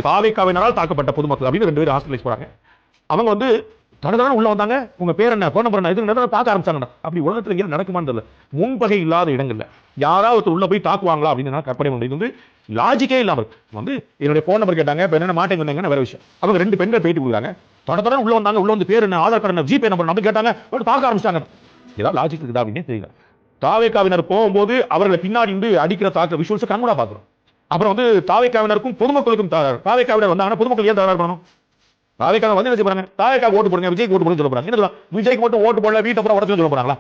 தாவேக்காவினரால் தாக்கப்பட்ட பொதுமக்கள் அப்படின்னு 2 பேர் ஹாஸ்பிட்டலைஸ் போறாங்க. அவங்க வந்து தடதடன்னு உள்ள வந்தாங்க. உங்க பேர் என்ன, போன் நம்பர் என்ன, இது தாக்க ஆரம்பிச்சாங்க. அப்படி உலகத்துல எங்க நடக்குமான்னு தெரியல. முன்பகை இல்லாத இடங்கள்ல யாராவது உள்ள போய் தாக்குவாங்களா அப்படின்னு கற்பனை பண்ணி, இது வந்து லாஜிக்கே இல்லாமல் வந்து என்னுடைய போன் நம்பர் கேட்டாங்க, இப்ப என்ன மாட்டேங்க சொன்னாங்கன்னு வேற விஷயம். அவங்க 2 பெண்கள் பேட்டி கொடுக்குறாங்க. தடதடன்னு உள்ள வந்தாங்க. உள்ள வந்து பேர் என்ன, ஆதார் கார்டு என்ன, ஜிபே நம்பர் அப்படி கேட்டாங்க. தாக்க ஆரம்பிச்சாங்க. ஏதாவது லாஜிக் இருக்குதா அப்படின்னு தெரியல. தாவேக்காவினர் போகும்போது அவர்களை பின்னாடி வந்து அடிக்கிற தாக்குற விஷுவல்ஸ் கண்கூடா பாக்குறோம். அப்புறம் வந்து தாவேக்காவினருக்கும் பொதுமக்களுக்கும் தாவேக்காவினர் வந்தாங்கன்னா பொதுமக்கள் ஏன் தகராறு பண்ணணும்? தாவேக்காவை வந்து என்ன செய்வாங்க, தாவேக்காவுக்கு ஓட்டு போடுங்க, விஜய்க்கு ஓட்டு போடுங்க சொல்ல போறாங்க. என்ன விஜய்க்கு மட்டும் ஓட்டு போடல, வீட்டை அப்புறம் உடச்சு சொல்ல போறாங்களா?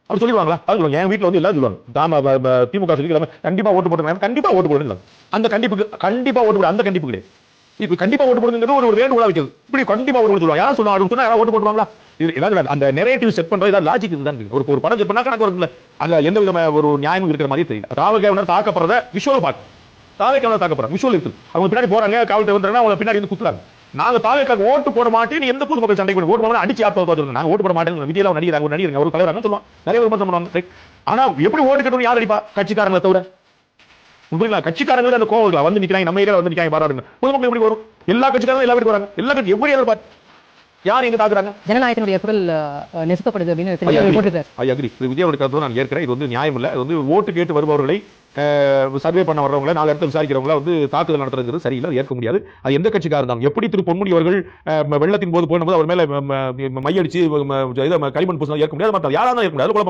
அப்படி சொல்லிடுவாங்களா? அது சொல்லுவாங்க. என் வீட்டில் வந்து எல்லாரும் சொல்லுவாங்க, திமுக சொல்லி கண்டிப்பா ஓட்டு போடுங்க, கண்டிப்பா ஓட்டு போடுங்க. அந்த கண்டிப்புக்கு கண்டிப்பா ஓட்டு போடு, அந்த கண்டிப்பு கிடையாது. இப்ப கண்டிப்பா ஓட்டு போடுங்கிறது ஒரு வேண்டுகோளா வைக்கிறது. இப்படி கண்டிப்பா ஓட்டு போட சொல்லுவாங்க. யாரும் சொல்லுவாங்க சொன்னா யாரும் ஓட்டு போடுவாங்களா? ஏதாவது அந்த நெரேட்டிவ் செட் பண்றது ஏதாவது லாஜிக் இதுதான். ஒரு படம் செட் பண்ணா கணக்கு வரும்ல, அதுல எந்த விதமான ஒரு நியாயமும் இருக்கிற மாதிரி தெரியல. தாவேக்காவினர் தாக்கப்படுறத விஷுவல் பார்க்க, தாவேக்காவினர் தாக்கப்படுறாங்க விஷுவல் இருக்குது. அவங்க பின்னாடி போறாங்க, காவல்துறை வந்தாங்கன்னா அவங்க பின்னாடி வந்து குத்துறாங்க. நாங்க தாவேக்காக்கு ஓட்டு போட மாட்டேன், எந்த பொதுமக்கள் சண்டை போட ஓட்டு போட அடிச்சு ஆப்பா சொல்லுங்க. நாங்க ஓட்டு போட மாட்டேன், விஜயில நடிகராங்க, ஒரு நடிகர், ஒரு தலைவராங்க சொல்லுவாங்க, நிறைய விமர்சனம் பண்ணுவாங்க. ஆனா எப்படி ஓட்டு கட்டணும் யார் அடிப்பா? கட்சிக்காரங்களை தவிர. கட்சிக்காரங்க அந்த கோவங்களா வந்து நிக்கிறாங்க, நம்ம ஏரியால வந்து நிக்காங்க பாராடுங்க. பொதுமக்கள் எப்படி வரும்? எல்லா கட்சிக்காரங்களும் எல்லா வீட்டுக்கு வராங்க. எல்லா கட்சி எப்படி எதிர்பார்த்து யார் எங்க தாக்குறாங்க? ஜனநாயகத்தினுடைய குரல் நெசுக்கப்படுது அப்படின்னு விஜயோட கருத்து நான் ஏற்கிறேன். இது வந்து நியாயம் இல்லை. இது வந்து ஓட்டு கேட்டு வருபவர்களை சர்வே பண்ண வர்றவங்களை 4 இடத்துல விசாரிக்கிறவங்கள வந்து தாக்குதல் நடத்துறது சரியில்லை, ஏற்க முடியாது. அது எந்த கட்சிக்காக இருந்தாலும். எப்படி திரு பொன்முடி அவர்கள் வெள்ளத்தின் போது போகும்போது அவர் மேல மையடிச்சு களிமண் பூசினா ஏற்க முடியாது, யாராவது ஏற்க முடியாது.